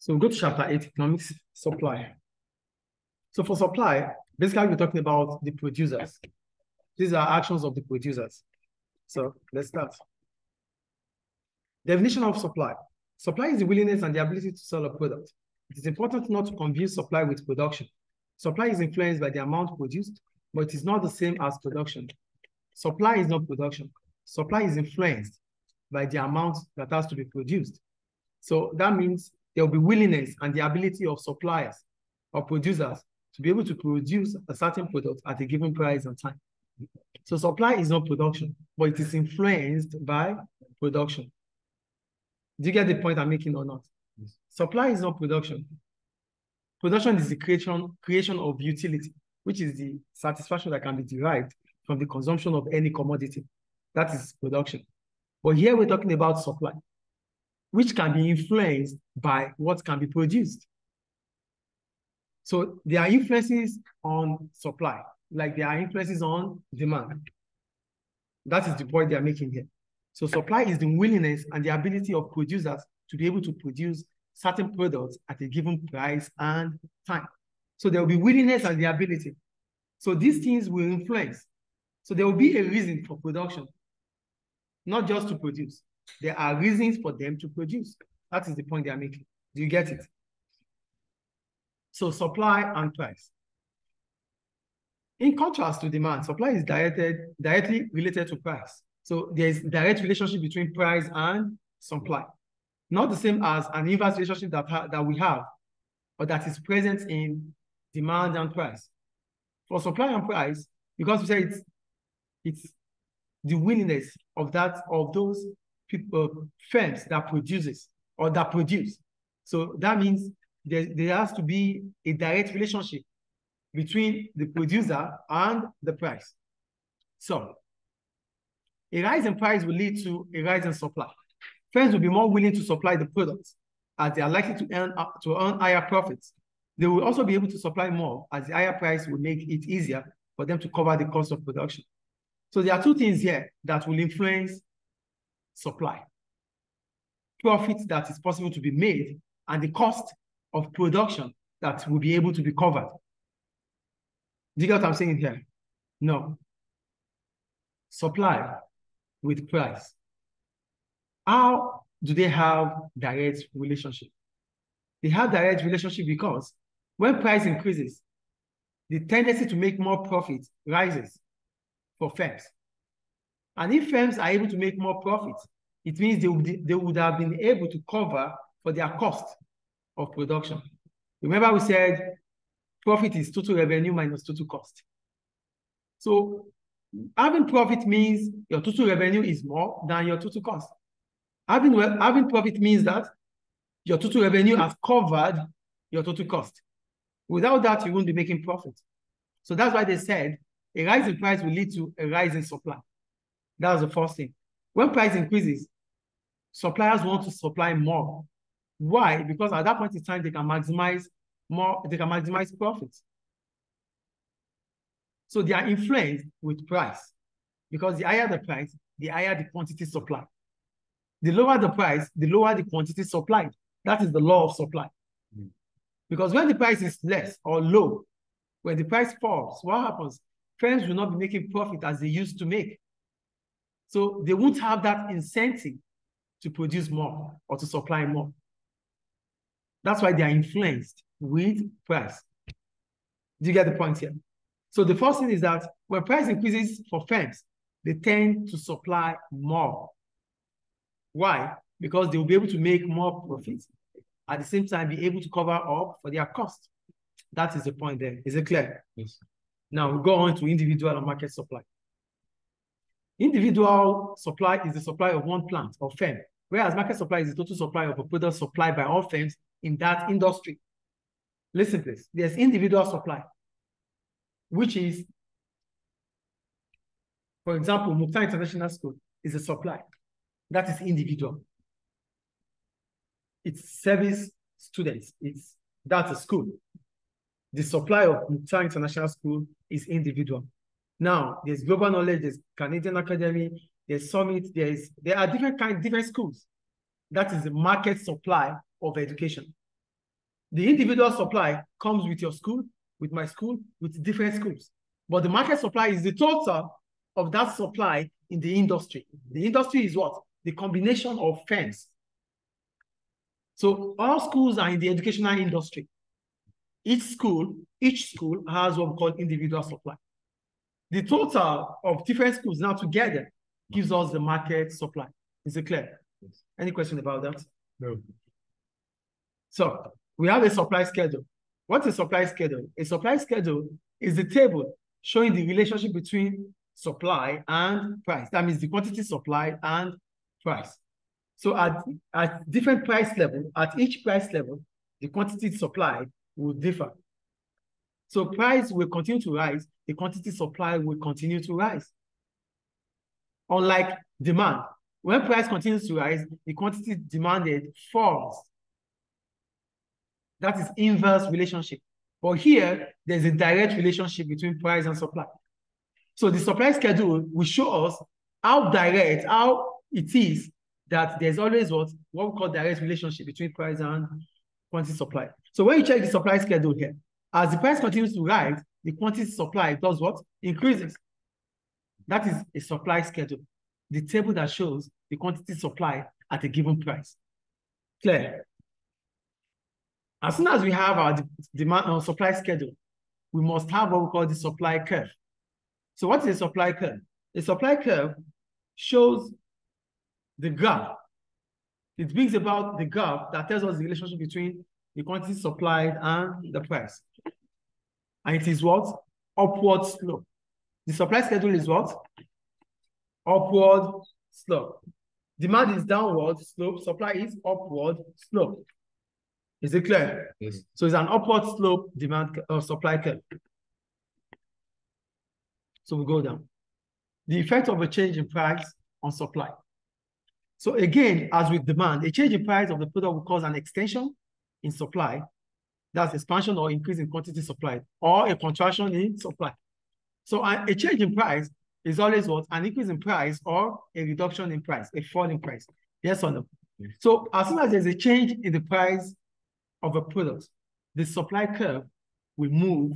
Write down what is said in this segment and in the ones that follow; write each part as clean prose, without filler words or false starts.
So we go to chapter 8, economics supply. So for supply, basically we're talking about the producers. These are actions of the producers. So let's start. Definition of supply. Supply is the willingness and the ability to sell a product. It is important not to confuse supply with production. Supply is influenced by the amount produced, but it is not the same as production. Supply is not production. Supply is influenced by the amount that has to be produced. So that means there will be willingness and the ability of suppliers or producers to be able to produce a certain product at a given price and time. So supply is not production, but it is influenced by production. Do you get the point I'm making or not? Yes. Supply is not production. Production is the creation of utility, which is the satisfaction that can be derived from the consumption of any commodity. That is production. But here we're talking about supply, which can be influenced by what can be produced. So there are influences on supply, like there are influences on demand. That is the point they are making here. So supply is the willingness and the ability of producers to be able to produce certain products at a given price and time. So there will be willingness and the ability. So these things will influence. So there will be a reason for production, not just to produce. There are reasons for them to produce. That is the point they are making. Do you get it? So supply and price. In contrast to demand, supply is directly related to price. So there is a direct relationship between price and supply. Not the same as an inverse relationship that we have or that is present in demand and price. For supply and price, because we say it's the willingness of those people, firms that produce. So that means there has to be a direct relationship between the producer and the price. So a rise in price will lead to a rise in supply. Firms will be more willing to supply the products as they are likely to earn higher profits. They will also be able to supply more as the higher price will make it easier for them to cover the cost of production. So there are two things here that will influence supply. Profit that is possible to be made and the cost of production that will be able to be covered. Do you get what I'm saying here? No. Supply with price. How do they have direct relationship? They have direct relationship because when price increases, the tendency to make more profit rises for firms. And if firms are able to make more profit, it means they would have been able to cover for their cost of production. Remember we said profit is total revenue minus total cost. So having profit means your total revenue is more than your total cost. Having profit means that your total revenue has covered your total cost. Without that, you won't be making profit. So that's why they said a rise in price will lead to a rise in supply. That was the first thing. When price increases, suppliers want to supply more. Why? Because at that point in time, they can maximize profits. So they are influenced with price because the higher the price, the higher the quantity supplied. The lower the price, the lower the quantity supplied. That is the law of supply. Because when the price is less or low, when the price falls, what happens? Firms will not be making profit as they used to make. So they won't have that incentive to produce more or to supply more. That's why they are influenced with price. Do you get the point here? So the first thing is that when price increases for firms, they tend to supply more. Why? Because they will be able to make more profits. At the same time, be able to cover up for their cost. That is the point there. Is it clear? Yes. Now we go on to individual and market supply. Individual supply is the supply of one plant or firm, whereas market supply is the total supply of a product supplied by all firms in that industry. Listen, please. There's individual supply, which is, for example, Mukhtar International School is a supply. That is individual. It's service students. That's a school. The supply of Mukhtar International School is individual. Now, there's Global Knowledge, there's Canadian Academy, there's Summit, there are different schools. That is the market supply of education. The individual supply comes with your school, with my school, with different schools. But the market supply is the total of that supply in the industry. The industry is what? The combination of firms. So all schools are in the educational industry. Each school has what we call individual supply. The total of different schools now together gives us the market supply. Is it clear? Yes. Any question about that? No. So we have a supply schedule. What's a supply schedule? A supply schedule is the table showing the relationship between supply and price. That means the quantity supplied and price. So at different price level, at each price level, the quantity supplied will differ. So price will continue to rise, the quantity supply will continue to rise. Unlike demand, when price continues to rise, the quantity demanded falls. That is inverse relationship. But here, there's a direct relationship between price and supply. So the supply schedule will show us how direct, how it is that there's always what we call direct relationship between price and quantity supply. So when you check the supply schedule here, as the price continues to rise, the quantity supply does what? Increases. That is a supply schedule. The table that shows the quantity supply at a given price. Clear? As soon as we have our demand or supply schedule, we must have what we call the supply curve. So what is a supply curve? A supply curve shows the graph. It brings about the graph that tells us the relationship between the quantity supplied and the price. And it is what? Upward slope. The supply schedule is what? Upward slope. Demand is downward slope, supply is upward slope. Is it clear? Yes. So it's an upward slope demand or supply curve. So we go down. The effect of a change in price on supply. So again, as with demand, a change in price of the product will cause an extension in supply. That's expansion or increase in quantity supplied, or a contraction in supply. So a change in price is always what? An increase in price or a reduction in price, a fall in price. Yes or no? Yes. So as soon as there's a change in the price of a product, the supply curve will move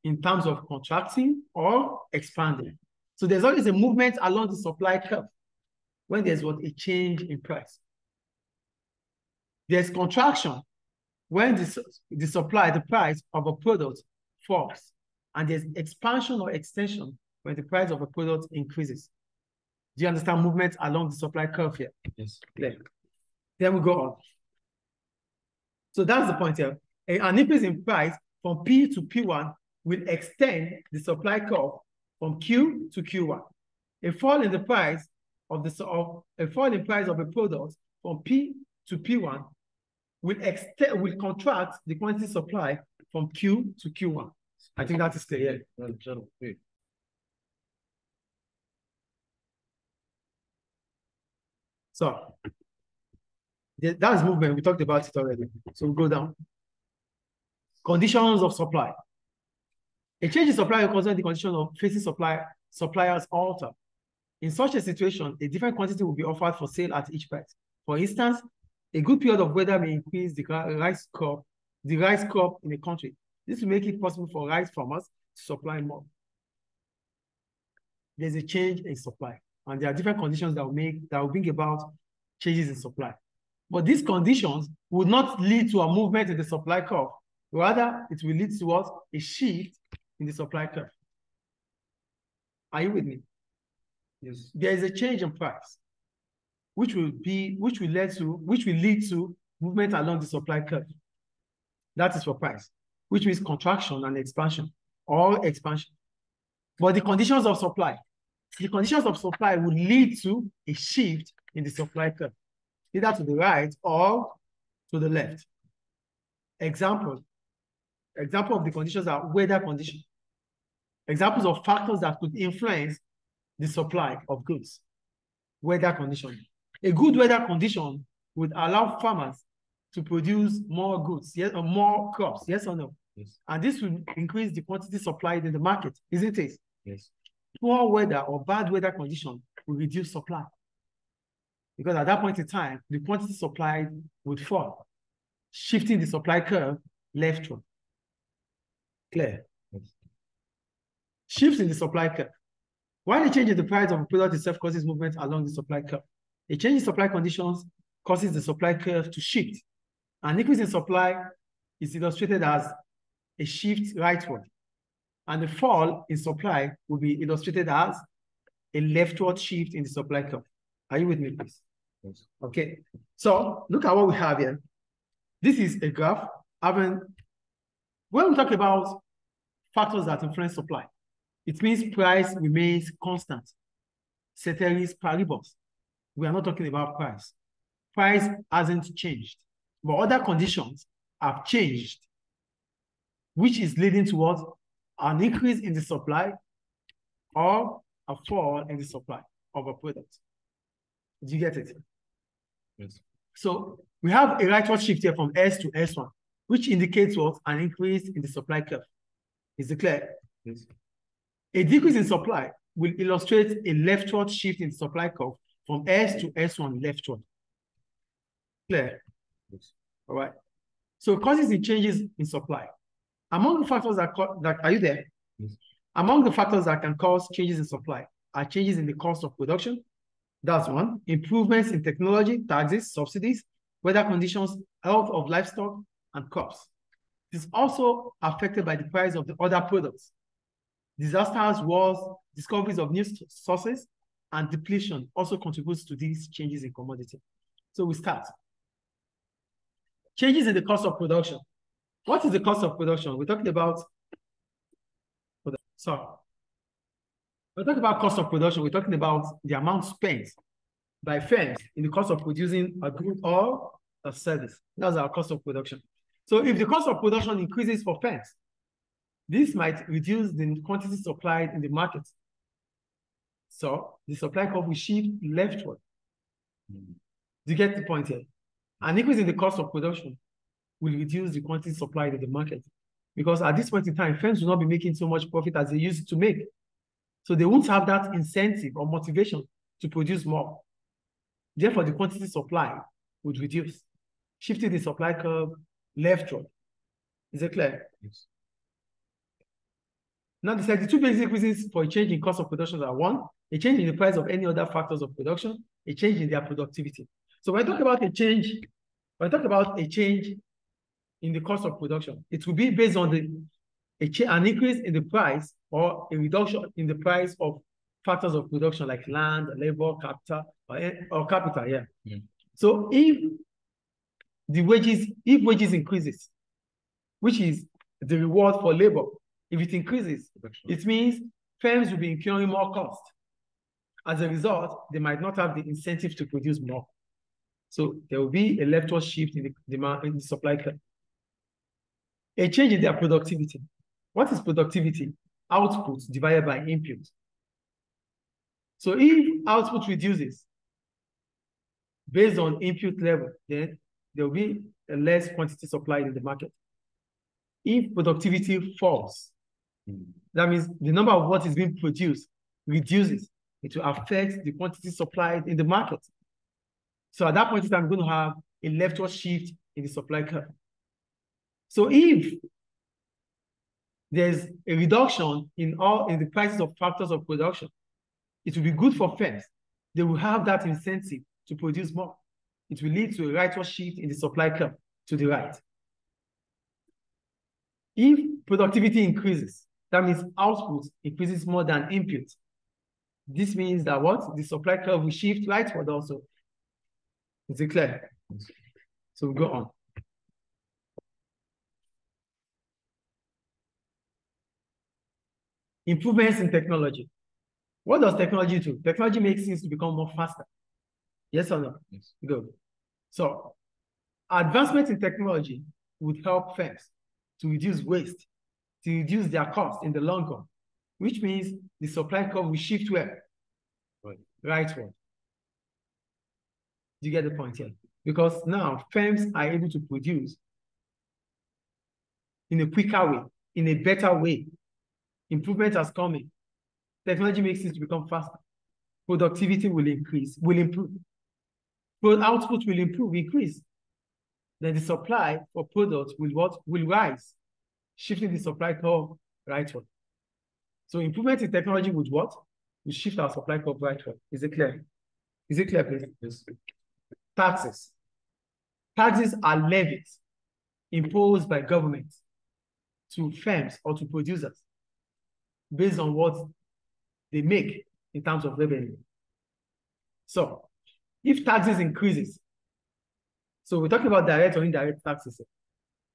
in terms of contracting or expanding. So there's always a movement along the supply curve when there's what? A change in price. There's contraction when the price of a product falls, and there's expansion or extension when the price of a product increases. Do you understand movement along the supply curve here? Yes. Clear. Then we go on. So that's the point here. An increase in price from P to P1 will extend the supply curve from Q to Q1. A fall in the price of a product from P to P1 will contract the quantity supply from Q to Q1. I think that is clear. So that is movement. We talked about it already. So we'll go down. Conditions of supply. A change in supply will cause the condition of facing suppliers alter. In such a situation, a different quantity will be offered for sale at each price. For instance, a good period of weather may increase the rice crop in a country. This will make it possible for rice farmers to supply more. There's a change in supply, and there are different conditions that will bring about changes in supply. But these conditions would not lead to a movement in the supply curve. Rather, it will lead towards a shift in the supply curve. Are you with me? Yes. There is a change in price, which will lead to movement along the supply curve. That is for price, which means contraction and expansion or expansion. But the conditions of supply will lead to a shift in the supply curve, either to the right or to the left. Example of the conditions are weather conditions. Examples of factors that could influence the supply of goods. Weather condition. A good weather condition would allow farmers to produce more goods, yes, or more crops, yes or no? Yes. And this will increase the quantity supplied in the market, isn't it? Yes. Poor weather or bad weather condition will reduce supply. Because at that point in time, the quantity supplied would fall. shifting the supply curve leftward. Clear? Yes. Shifts in the supply curve. While a change in the price of a product itself causes movement along the supply curve, a change in supply conditions causes the supply curve to shift. An increase in supply is illustrated as a shift rightward, and the fall in supply will be illustrated as a leftward shift in the supply curve. Are you with me, please? Yes. Okay. So look at what we have here. This is a graph having, when we talk about factors that influence supply, it means price remains constant, ceteris paribus. We are not talking about price. Price hasn't changed, but other conditions have changed, which is leading towards an increase in the supply or a fall in the supply of a product. Do you get it? Yes. So we have a rightward shift here from S to S1, which indicates what? An increase in the supply curve. Is it clear? Yes. A decrease in supply will illustrate a leftward shift in the supply curve from S to S1 leftward. Clear? Yes. All right. So causes the changes in supply. Among the factors that are you there? Yes. Among the factors that can cause changes in supply are changes in the cost of production. That's one. Improvements in technology, taxes, subsidies, weather conditions, health of livestock, and crops. It is also affected by the price of the other products. Disasters, wars, discoveries of new sources, and depletion also contributes to these changes in commodity. So we start. Changes in the cost of production. What is the cost of production? We're talking about, we're talking about cost of production. We're talking about the amount spent by firms in the cost of producing a good or a service. That's our cost of production. So if the cost of production increases for firms, this might reduce the quantity supplied in the market. So the supply curve will shift leftward. Do you get the point here? An increase in the cost of production will reduce the quantity supplied in the market. Because at this point in time, firms will not be making so much profit as they used to make. So they won't have that incentive or motivation to produce more. Therefore, the quantity supply would reduce, shifting the supply curve leftward. Is it clear? Yes. Now, the two basic reasons for a change in cost of production are one, a change in the price of any other factors of production, a change in their productivity. So when I talk about a change in the cost of production, it will be based on an increase in the price or a reduction in the price of factors of production like land, labor, capital, or capital, yeah. Mm. So if wages increases, which is the reward for labor, if it increases, it means firms will be incurring more cost. As a result, they might not have the incentive to produce more. So there will be a leftward shift in the demand in the supply curve. A change in their productivity. What is productivity? Output divided by input. So if output reduces based on input level, then there will be a less quantity supplied in the market. If productivity falls, that means the number of what is being produced reduces. It will affect the quantity supplied in the market. So at that point, I'm going to have a leftward shift in the supply curve. So if there's a reduction in the prices of factors of production, it will be good for firms. They will have that incentive to produce more. It will lead to a rightward shift in the supply curve to the right. If productivity increases, that means output increases more than input. This means that what? The supply curve will shift rightward also. Is it clear? So we go on. Improvements in technology. What does technology do? Technology makes things to become more faster. Yes or no? Yes. Good. So advancement in technology would help firms to reduce waste, to reduce their cost in the long run, which means the supply curve will shift where? Rightward. Do you get the point here? Because now firms are able to produce in a quicker way, in a better way. Improvement has come in. Technology makes it to become faster. Productivity will improve. Output will increase. then the supply for products will rise, shifting the supply curve rightward. So improvement in technology would what? Will shift our supply curve rightward. Is it clear? Is it clear, please? Yes. Taxes. Taxes are levies imposed by government to firms or to producers based on what they make in terms of revenue. So if taxes increases, so we're talking about direct or indirect taxes.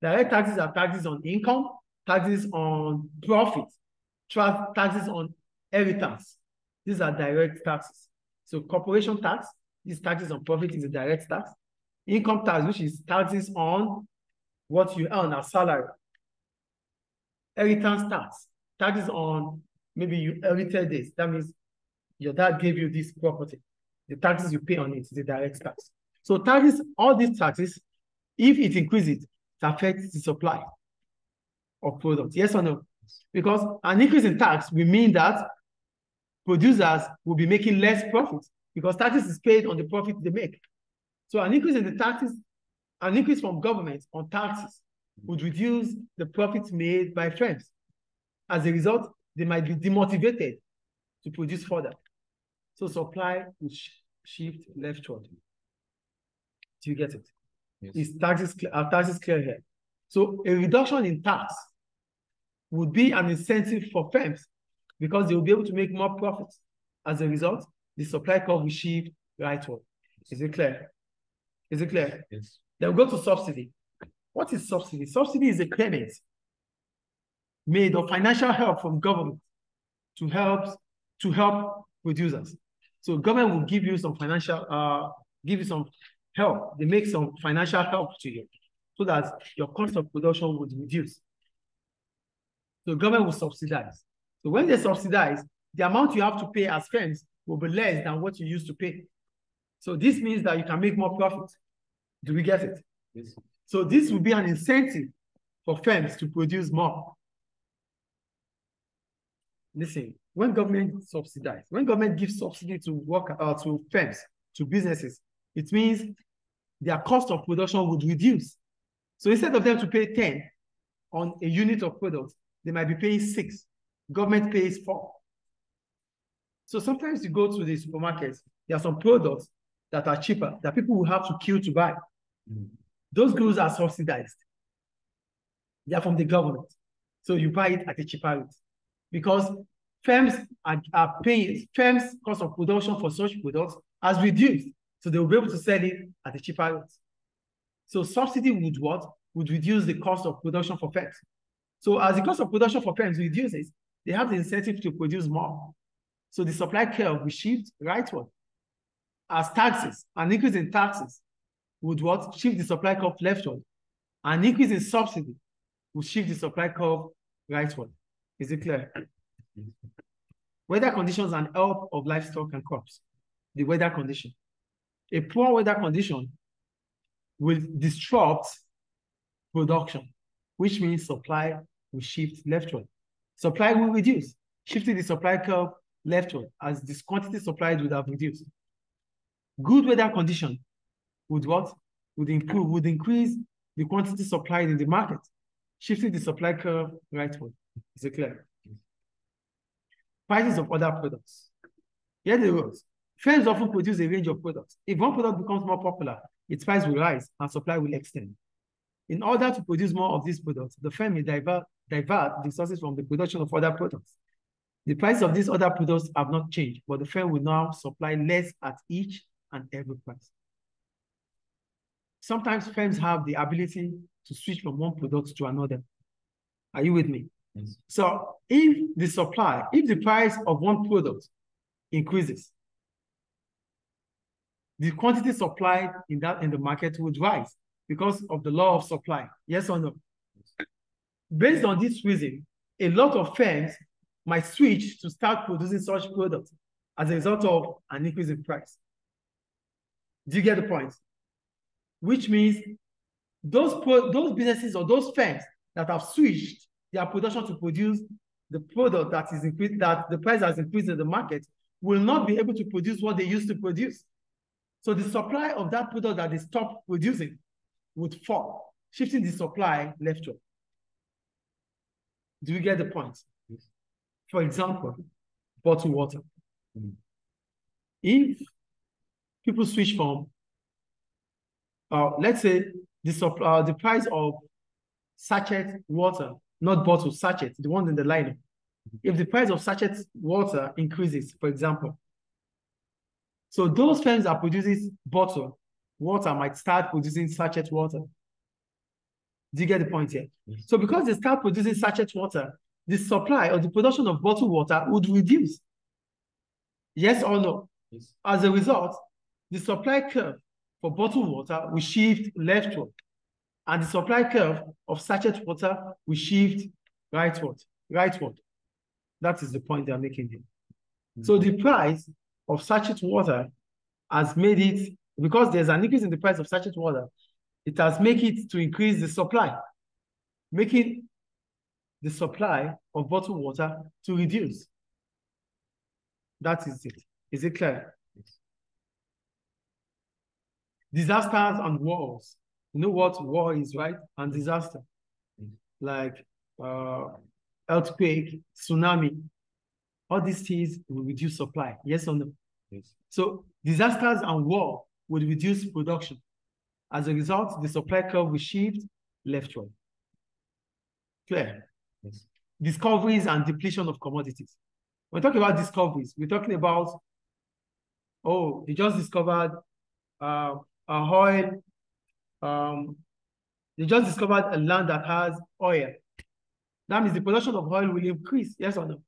Direct taxes are taxes on income, taxes on profit, taxes on inheritance. These are direct taxes. So corporation tax, this taxes on profit is a direct tax. Income tax, which is taxes on what you earn as salary. Inheritance tax, taxes on maybe you inherited this. That means your dad gave you this property. The taxes you pay on it is a direct tax. So taxes, all these taxes, if it increases, it affects the supply of products. Yes or no? Because an increase in tax will mean that producers will be making less profit because taxes is paid on the profit they make. So an increase in the taxes, an increase from government on taxes would reduce the profits made by firms. As a result, they might be demotivated to produce further. So supply will shift leftward. Do you get it? Yes. Is taxes clear here? So a reduction in tax would be an incentive for firms because they will be able to make more profits. As a result, the supply curve will shift rightward. Is it clear? Is it clear? Yes. Then we'll go to subsidy. What is subsidy? Subsidy is a payment made of financial help from government to help producers. So government will give you some financial, give you some help. They make some financial help to you so that your cost of production would reduce. So government will subsidize. So when they subsidize, the amount you have to pay as firms will be less than what you used to pay. So this means that you can make more profit. Do we get it? Yes. So this will be an incentive for firms to produce more. Listen, when government subsidize, when government gives subsidy to to firms, to businesses, it means their cost of production would reduce. So instead of them to pay 10 on a unit of product, they might be paying 6. Government pays 4. So sometimes you go to the supermarkets, there are some products that are cheaper that people will have to queue to buy. Those goods are subsidized. They are from the government. So you buy it at a cheaper rate. Because firms are paying, firms' cost of production for such products has reduced. So they will be able to sell it at a cheaper rate. So subsidy would what? Would reduce the cost of production for firms. So as the cost of production for firms reduces, they have the incentive to produce more. So the supply curve will shift rightward. As taxes, an increase in taxes would what? Shift the supply curve leftward. An increase in subsidy will shift the supply curve rightward. Is it clear? Weather conditions and health of livestock and crops. The weather condition. A poor weather condition will disrupt production, which means supply will shift leftward. Supply will reduce, shifting the supply curve leftward as this quantity supplied would have reduced. Good weather condition would what? Would increase the quantity supplied in the market, shifting the supply curve rightward. Is it clear? Prices of other products. Here the rules. Firms often produce a range of products. If one product becomes more popular, its price will rise and supply will extend. In order to produce more of these products, the firm may divert resources from the production of other products. The price of these other products have not changed, but the firm will now supply less at each and every price. Sometimes firms have the ability to switch from one product to another. Are you with me? Yes. So if the price of one product increases, the quantity supplied in the market would rise because of the law of supply. Yes or no? Yes. Based on this reason, a lot of firms might switch to start producing such products as a result of an increase in price. Do you get the point? Which means those businesses or those firms that have switched their production to produce the product that is increased, that the price has increased in the market, will not be able to produce what they used to produce. So the supply of that product that they stopped producing would fall, shifting the supply leftward. Do you get the point? Yes. For example, bottled water. If people switch from, let's say the price of sachet water, not bottle, sachet, the one in the line. If the price of sachet water increases, for example, so those firms that produces bottled water might start producing sachet water. Do you get the point here? Yes. So because they start producing sachet water, the supply or the production of bottled water would reduce. Yes or no? Yes. As a result, the supply curve for bottled water will shift leftward, and the supply curve of sachet water will shift rightward. That is the point they are making here. So the price of sachet water has made it, because there's an increase in the price of sachet water, it has made it to increase the supply, making the supply of bottled water to reduce. That is it. Is it clear? Yes. Disasters and wars. You know what war is, right? And disaster. Like earthquake, tsunami. All these things will reduce supply. Yes or no? Yes. So disasters and war will reduce production. As a result, the supply curve will shift leftward. Clear? Yes. Discoveries and depletion of commodities. When talking about discoveries, we're talking about, oh, they just discovered oil. They just discovered a land that has oil. That means the production of oil will increase. Yes or no?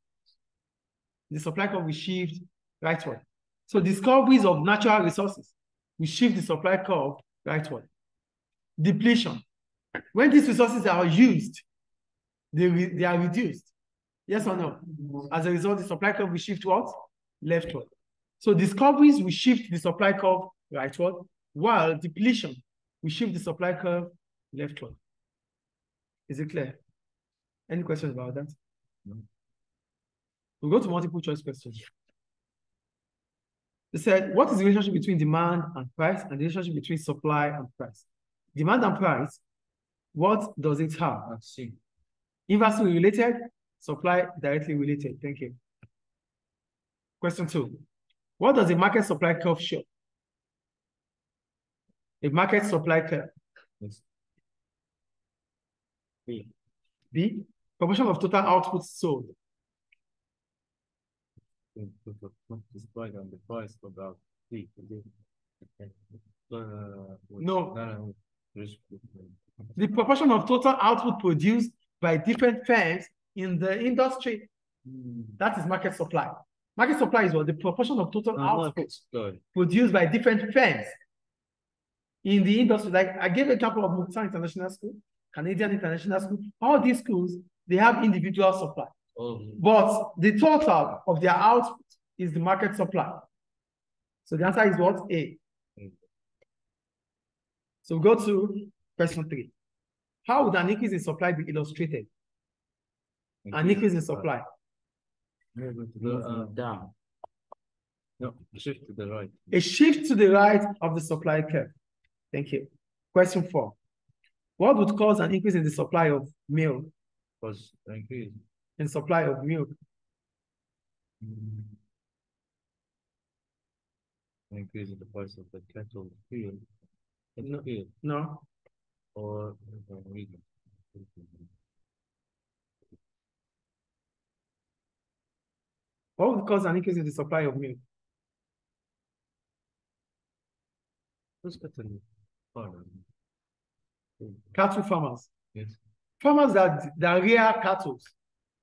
The supply curve will shift rightward. So discoveries of natural resources will shift the supply curve rightward. Depletion. When these resources are used, they are reduced. Yes or no? As a result, the supply curve will shift what? Leftward. So discoveries will shift the supply curve rightward, while depletion will shift the supply curve leftward. Is it clear? Any questions about that? No. We'll go to multiple choice questions. They said, what is the relationship between demand and price, and the relationship between supply and price? Demand and price, what does it have? Let's see. Inversely related, supply directly related. Thank you. Question 2. What does a market supply curve show? A market supply curve. Yes. B. B, proportion of total output sold. Displayed on the price about B. No. The proportion of total output produced by different firms in the industry. That is market supply. Market supply is what? The proportion of total output produced by different firms in the industry. Like I gave an example of Mukta International School, Canadian International School. All these schools, they have individual supply. But the total of their output is the market supply. So the answer is what? A. So we go to question 3. How would an increase in supply be illustrated? An increase in supply. Down. No, shift to the right. A shift to the right of the supply curve. Thank you. Question 4. What would cause an increase in the supply of milk? Cause increase. In supply of milk. Increase in the price of the cattle field. No. Or what would cause an increase in the supply of milk? who's cattle farmer? Cattle farmers. Yes. Farmers that rear cattle.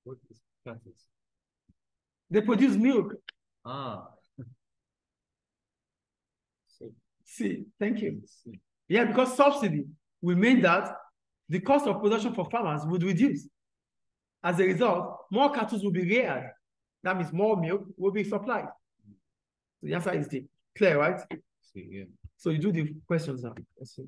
What is cattle? They produce milk. See, thank you. Yeah, because subsidy will mean that the cost of production for farmers would reduce. As a result, more cattle will be reared. That means more milk will be supplied. So the answer is D. Clear, right? See, yeah. So you do the questions now. Let's see.